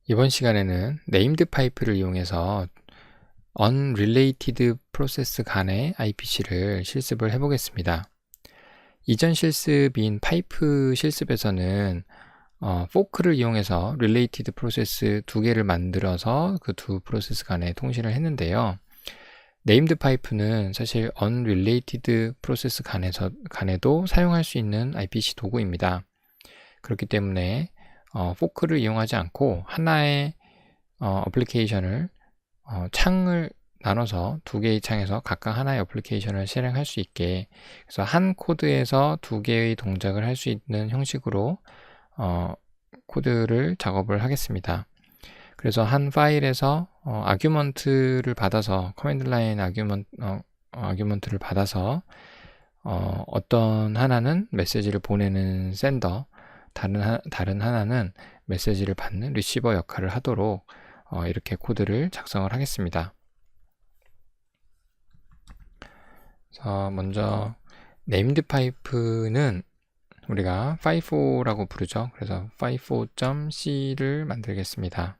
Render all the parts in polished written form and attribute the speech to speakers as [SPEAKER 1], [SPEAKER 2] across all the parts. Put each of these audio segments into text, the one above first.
[SPEAKER 1] 이번 시간에는 네임드 파이프를 이용해서 unrelated process 간의 IPC를 실습을 해보겠습니다. 이전 실습인 파이프 실습에서는 포크를 이용해서 related process 두 개를 만들어서 그 두 프로세스 간에 통신을 했는데요. 네임드 파이프는 사실 unrelated process 간에도 사용할 수 있는 IPC 도구입니다. 그렇기 때문에 포크를 이용하지 않고 하나의 어플리케이션을 창을 나눠서 두 개의 창에서 각각 하나의 어플리케이션을 실행할 수 있게, 그래서 한 코드에서 두 개의 동작을 할 수 있는 형식으로 코드를 작업을 하겠습니다. 그래서 한 파일에서 아규먼트를 받아서 커맨드 라인 아규먼트를 받아서 어떤 하나는 메시지를 보내는 센더, 다른 하나는 메시지를 받는 리시버 역할을 하도록 이렇게 코드를 작성을 하겠습니다. 그래서 먼저 네임드 파이프는 우리가 FIFO라고 부르죠. 그래서 FIFO.c를 만들겠습니다.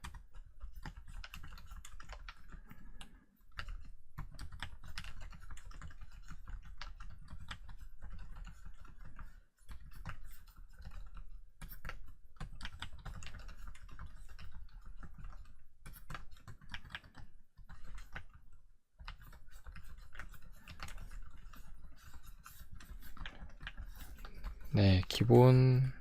[SPEAKER 1] 네, 기본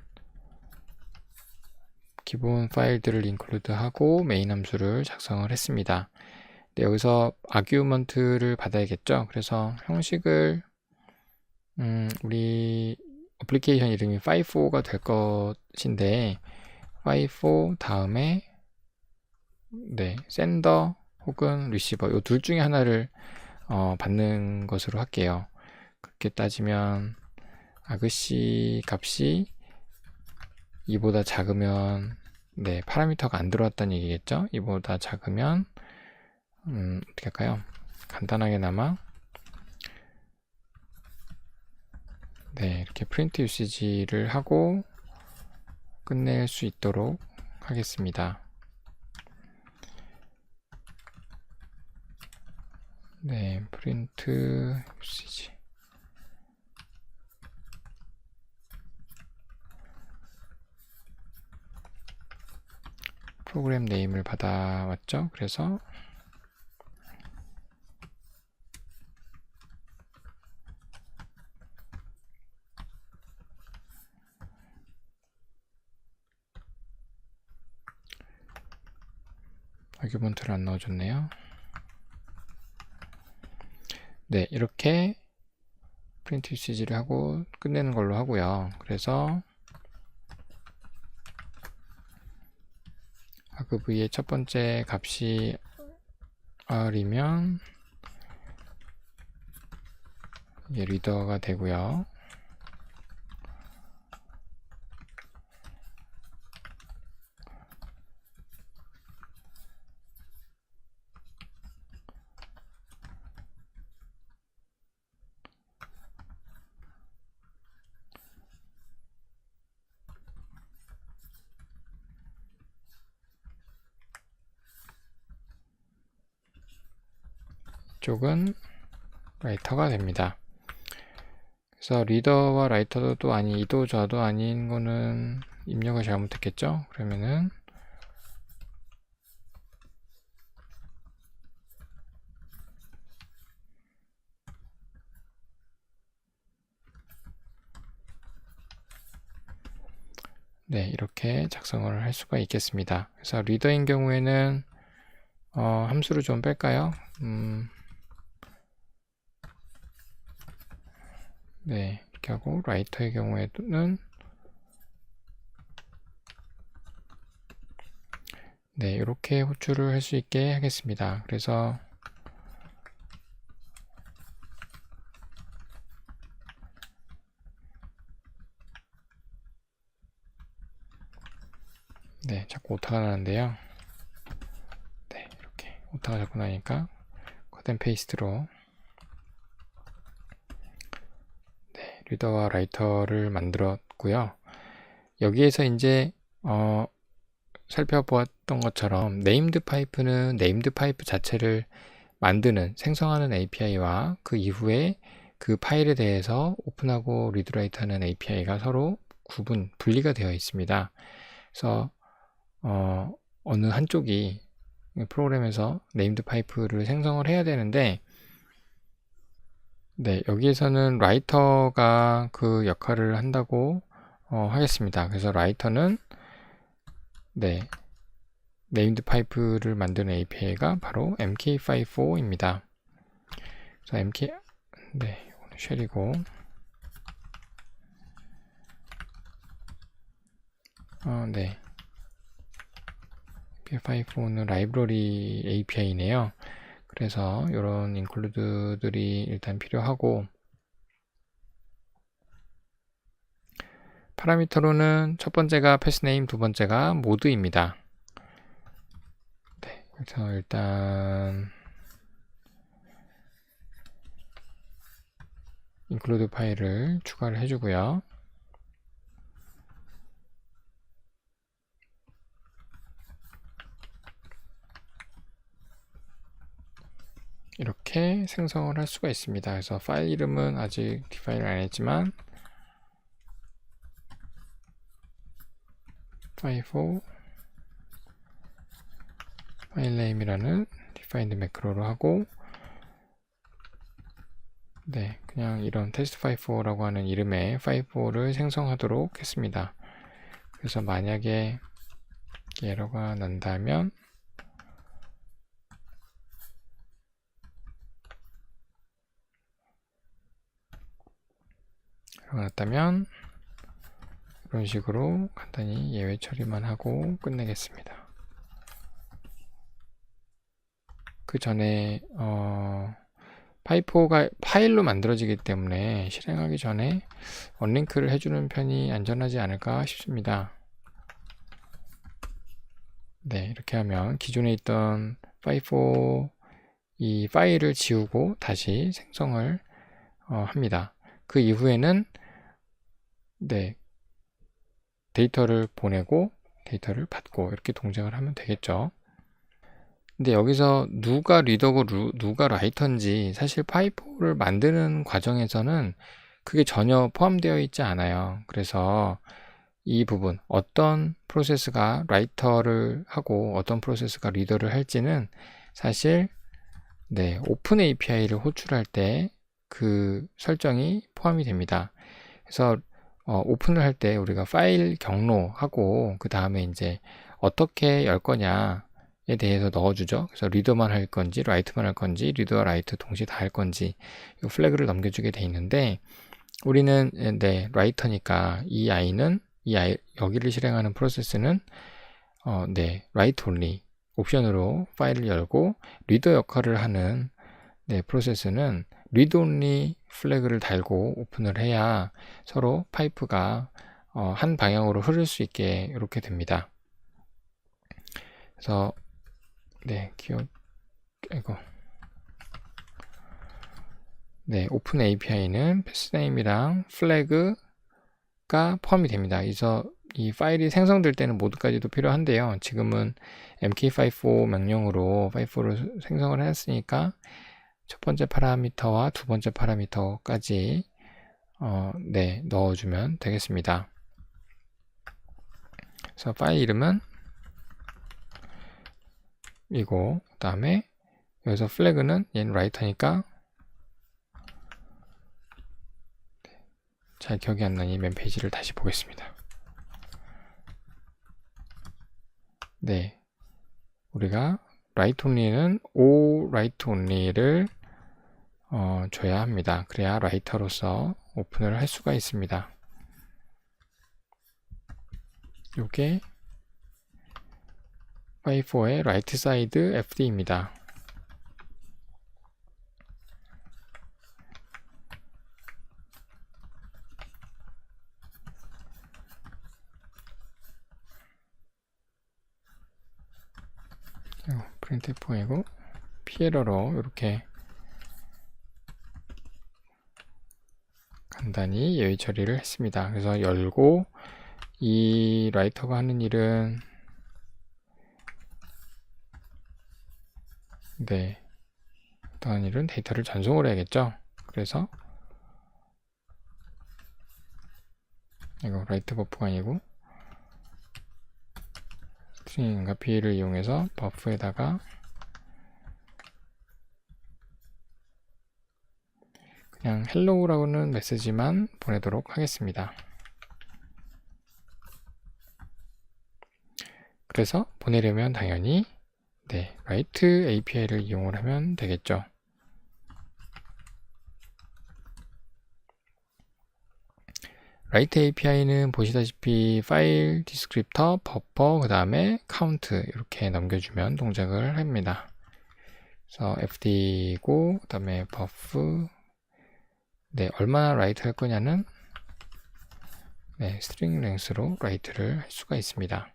[SPEAKER 1] 파일들을 include 하고 메인 함수를 작성을 했습니다. 네, 여기서 아규먼트를 받아야겠죠. 그래서 형식을 우리 어플리케이션 이름이 FIFO가 될 것인데 FIFO 다음에 샌더 혹은 리시버 이 둘 중에 하나를 받는 것으로 할게요. 그렇게 따지면 아그씨 값이 2보다 작으면 파라미터가 안 들어왔다는 얘기겠죠. 2보다 작으면 어떻게 할까요? 간단하게나마 이렇게 프린트 유시지를 하고 끝낼 수 있도록 하겠습니다. 프린트 유시지 프로그램 네임을 받아왔죠. 그래서 아규먼트를 안 넣어줬네요. 이렇게 프린트 유시지를 하고 끝내는 걸로 하고요. 그래서 아그v의 첫 번째 값이 r이면 이게 리더가 되고요. 이쪽은 라이터가 됩니다. 그래서 리더와 라이터도 아니 이도 저도 아닌 거는 입력을 잘못했겠죠? 그러면은 이렇게 작성을 할 수가 있겠습니다. 그래서 리더인 경우에는 함수를 좀 뺄까요? 이렇게 하고 라이터의 경우에는 이렇게 호출을 할 수 있게 하겠습니다. 그래서 자꾸 오타가 나는데요. 이렇게 오타가 자꾸 나니까 컷앤 페이스트로 리더와 라이터를 만들었고요. 여기에서 이제 살펴보았던 것처럼 네임드 파이프는 네임드 파이프 자체를 만드는, 생성하는 API와 그 이후에 그 파일에 대해서 오픈하고 리드라이트하는 API가 서로 분리가 되어 있습니다. 그래서 어느 한쪽이 프로그램에서 네임드 파이프를 생성을 해야 되는데, 네, 여기에서는 라이터가 그 역할을 한다고 하겠습니다. 그래서 라이터는 네, 네임드 파이프를 만드는 API가 바로 MK54입니다. 그래서 네, 쉘이고, 네, MK54는 라이브러리 API네요. 그래서 이런 인클루드들이 일단 필요하고, 파라미터로는 첫 번째가 패스네임, 두 번째가 모드입니다. 네, 그래서 일단 include 파일을 추가를 해주고요. 이렇게 생성을 할 수가 있습니다. 그래서 파일 이름은 아직 디파인을 안 했지만 file4 파일 네임이라는 defined 매크로로 하고, 네, 그냥 이런 test54라고 하는 이름의 file4를 생성하도록 했습니다. 그래서 만약에 에러가 난다면 이런 식으로 간단히 예외 처리만 하고 끝내겠습니다. 그 전에 파이프가 파일로 만들어지기 때문에 실행하기 전에 언링크를 해주는 편이 안전하지 않을까 싶습니다. 네, 이렇게 하면 기존에 있던 파이프 이 파일을 지우고 다시 생성을 합니다. 그 이후에는 네, 데이터를 보내고 데이터를 받고 이렇게 동작을 하면 되겠죠. 근데 여기서 누가 리더고 누가 라이터인지 사실 파이프를 만드는 과정에서는 그게 전혀 포함되어 있지 않아요. 그래서 이 부분, 어떤 프로세스가 라이터를 하고 어떤 프로세스가 리더를 할지는 사실 네, 오픈 API를 호출할 때 그 설정이 포함이 됩니다. 그래서 오픈을 할 때 우리가 파일 경로하고 그 다음에 이제 어떻게 열 거냐에 대해서 넣어주죠. 그래서 리더만 할 건지 라이트만 할 건지 리더와 라이트 동시에 다 할 건지 이 플래그를 넘겨주게 돼 있는데, 우리는 네, 라이터니까 여기를 실행하는 프로세스는 네, write only 옵션으로 파일을 열고, 리더 역할을 하는 네, 프로세스는 read only 플래그를 달고 오픈을 해야 서로 파이프가 한 방향으로 흐를 수 있게 이렇게 됩니다. 그래서 네, 네, 오픈 API는 패스네임이랑 플래그가 포함이 됩니다. 그래서 이 파일이 생성될 때는 모두까지도 필요한데요. 지금은 MK54 명령으로 파이프를 생성을 했으니까 첫 번째 파라미터와 두 번째 파라미터까지 네, 넣어주면 되겠습니다. 그래서 파일 이름은 이고, 그 다음에 여기서 플래그는 얘는 라이터니까 잘 기억이 안 나니 맨 페이지를 다시 보겠습니다. 네, 우리가 write only는 o write only를 줘야 합니다. 그래야 라이터로서 오픈을 할 수가 있습니다. 이게 file4의 right side fd입니다. printf이고 pL로 이렇게 간단히 예외 처리를 했습니다. 그래서 열고, 이 라이터가 하는 일은 네, 어떤 일은 데이터를 전송을 해야겠죠. 그래서 이거 라이트 버프가 아니고 스트링 encopi를 이용해서 버프에다가 그냥 헬로우라고는 메시지만 보내도록 하겠습니다. 그래서 보내려면 당연히 write API를 이용을 하면 되겠죠. write API는 보시다시피 파일, 디스크립터, 버퍼, 그 다음에 카운트 이렇게 넘겨주면 동작을 합니다. 그래서 fd고 그 다음에 버프 얼마나 write 할 거냐는 string length로 write를 할 수가 있습니다.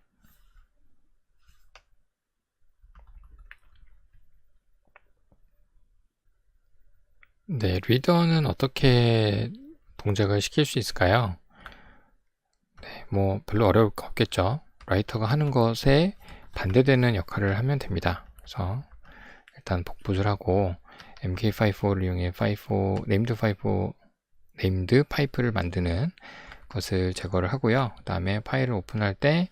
[SPEAKER 1] 리더는 어떻게 동작을 시킬 수 있을까요? 뭐 별로 어려울 거 없겠죠. 라이터가 하는 것에 반대되는 역할을 하면 됩니다. 그래서 일단 복붙을 하고 mk54를 이용해 named 파이프를 만드는 것을 제거를 하고요. 그 다음에 파일을 오픈할 때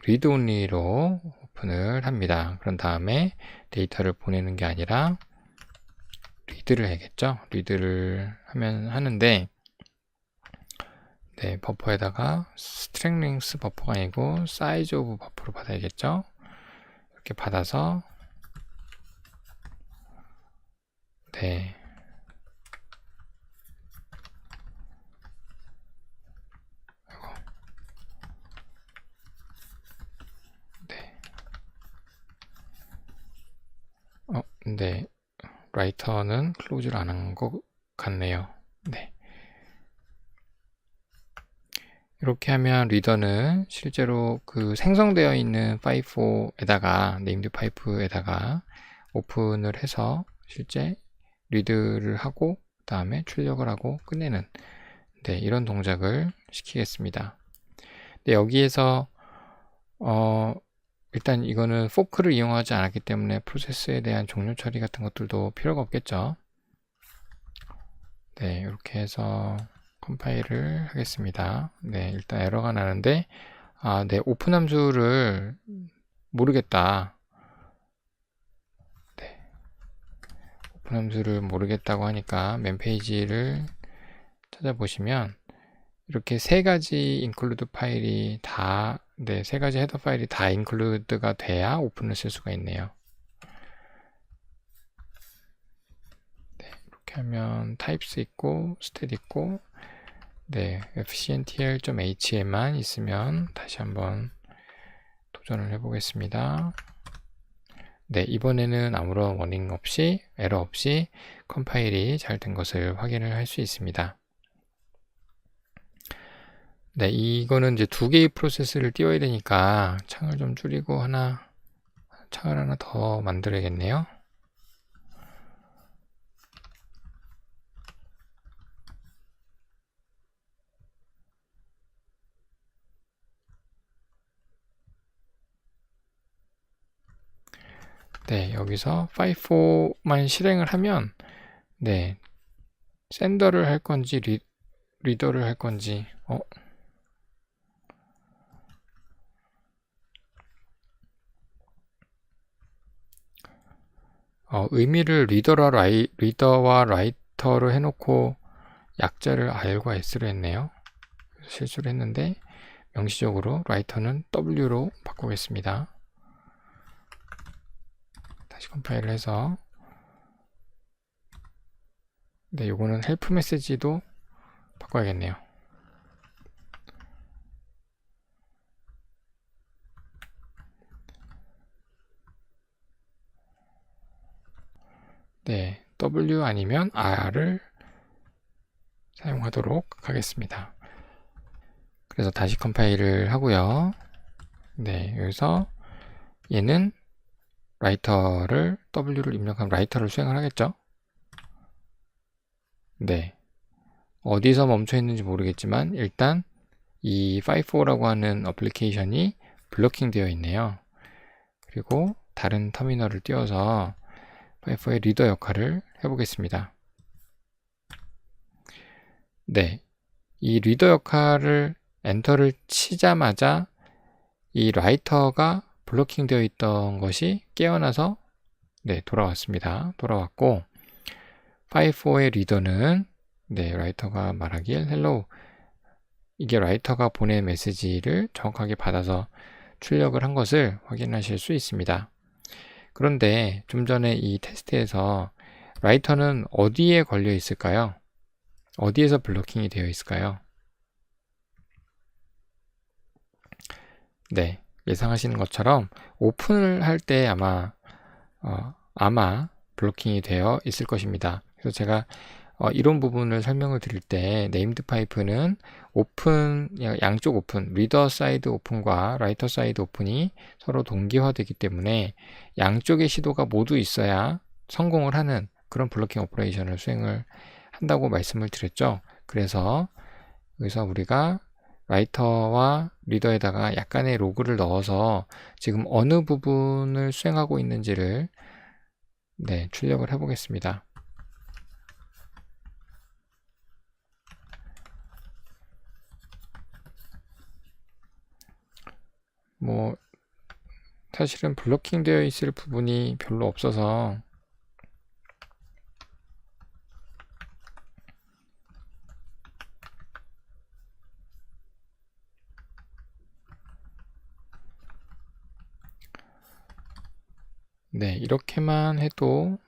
[SPEAKER 1] read only로 오픈을 합니다. 그런 다음에 데이터를 보내는 게 아니라 read를 해야겠죠. read를 하는데 버퍼에다가 string length 버퍼가 아니고 size of 버퍼로 받아야겠죠. 이렇게 받아서 근데 라이터는 클로즈를 안 한 것 같네요. 이렇게 하면 리더는 실제로 그 생성되어 있는 파이프에다가 네임드 파이프에다가 오픈을 해서 실제 리드를 하고 그 다음에 출력을 하고 끝내는 이런 동작을 시키겠습니다. 여기에서 일단 이거는 포크를 이용하지 않았기 때문에 프로세스에 대한 종료 처리 같은 것들도 필요가 없겠죠. 이렇게 해서 컴파일을 하겠습니다. 일단 에러가 나는데 오픈 함수를 모르겠다. 오픈 함수를 모르겠다고 하니까 맨 페이지를 찾아보시면 이렇게 세 가지 include 파일이 다 세 가지 헤더 파일이 다 include가 돼야 오픈을 쓸 수가 있네요. 이렇게 하면 types 있고 stat 있고 fcntl.h에만 있으면 다시 한번 도전을 해보겠습니다. 이번에는 아무런 워닝 없이 에러 없이 컴파일이 잘 된 것을 확인을 할 수 있습니다. 이거는 이제 두 개의 프로세스를 띄워야 되니까 창을 좀 줄이고 창을 하나 더 만들어야겠네요. 여기서 FIFO만 실행을 하면 샌더를 할 건지 리더를 할 건지 의미를 리더와 라이터로 해놓고 약자를 R과 S로 했네요. 실수를 했는데 명시적으로 라이터는 W로 바꾸겠습니다. 다시 컴파일을 해서 요거는 헬프 메시지도 바꿔야겠네요. W 아니면 R을 사용하도록 하겠습니다. 그래서 다시 컴파일을 하고요. 여기서 얘는 라이터를 W를 입력하면 라이터를 수행을 하겠죠. 어디서 멈춰 있는지 모르겠지만 일단 이 FIFO라고 하는 어플리케이션이 블로킹 되어 있네요. 그리고 다른 터미널을 띄워서 파이4의 리더 역할을 해보겠습니다. 네, 이 리더 역할을 엔터를 치자마자 이 라이터가 블로킹 되어 있던 것이 깨어나서 돌아왔습니다. 돌아왔고 파이4의 리더는 라이터가 말하길 헬로우, 이게 라이터가 보낸 메시지를 정확하게 받아서 출력을 한 것을 확인하실 수 있습니다. 그런데 좀 전에 이 테스트에서 라이터는 어디에 걸려 있을까요? 어디에서 블로킹이 되어 있을까요? 네, 예상하시는 것처럼 오픈을 할 때 아마 블로킹이 되어 있을 것입니다. 그래서 제가 이런 부분을 설명을 드릴 때 네임드 파이프는 오픈, 양쪽 오픈, 리더 사이드 오픈과 라이터 사이드 오픈이 서로 동기화되기 때문에 양쪽의 시도가 모두 있어야 성공을 하는 그런 블로킹 오퍼레이션을 수행을 한다고 말씀을 드렸죠. 그래서 여기서 우리가 라이터와 리더에다가 약간의 로그를 넣어서 지금 어느 부분을 수행하고 있는지를 출력을 해보겠습니다. 사실은 블로킹 되어 있을 부분이 별로 없어서 이렇게만 해도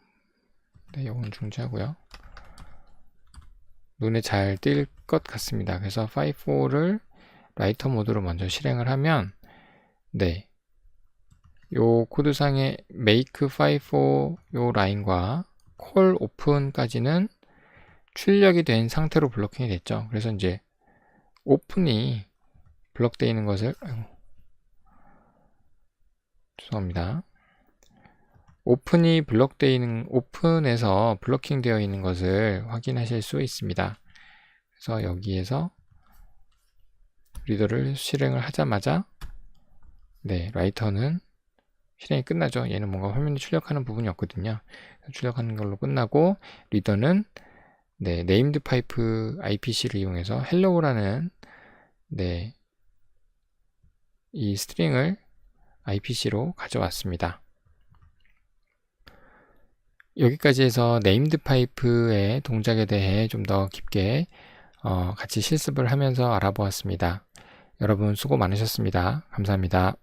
[SPEAKER 1] 이건 중지하고요. 눈에 잘 띌 것 같습니다. 그래서 파이4를 라이터 모드로 먼저 실행을 하면 요 코드상의 make 파이4 요 라인과 call open까지는 출력이 된 상태로 블로킹이 됐죠. 그래서 이제 오픈이 블록되어 있는 것을 죄송합니다. 오픈이 블록되어 있는, 오픈에서 블로킹 되어 있는 것을 확인하실 수 있습니다. 그래서 여기에서 리더를 실행을 하자마자 라이터는 실행이 끝나죠. 얘는 뭔가 화면에 출력하는 부분이었거든요. 출력하는 걸로 끝나고 리더는 네임드 파이프 IPC를 이용해서 헬로우라는 이 스트링을 IPC로 가져왔습니다. 여기까지 해서 네임드 파이프의 동작에 대해 좀 더 깊게 같이 실습을 하면서 알아보았습니다. 여러분 수고 많으셨습니다. 감사합니다.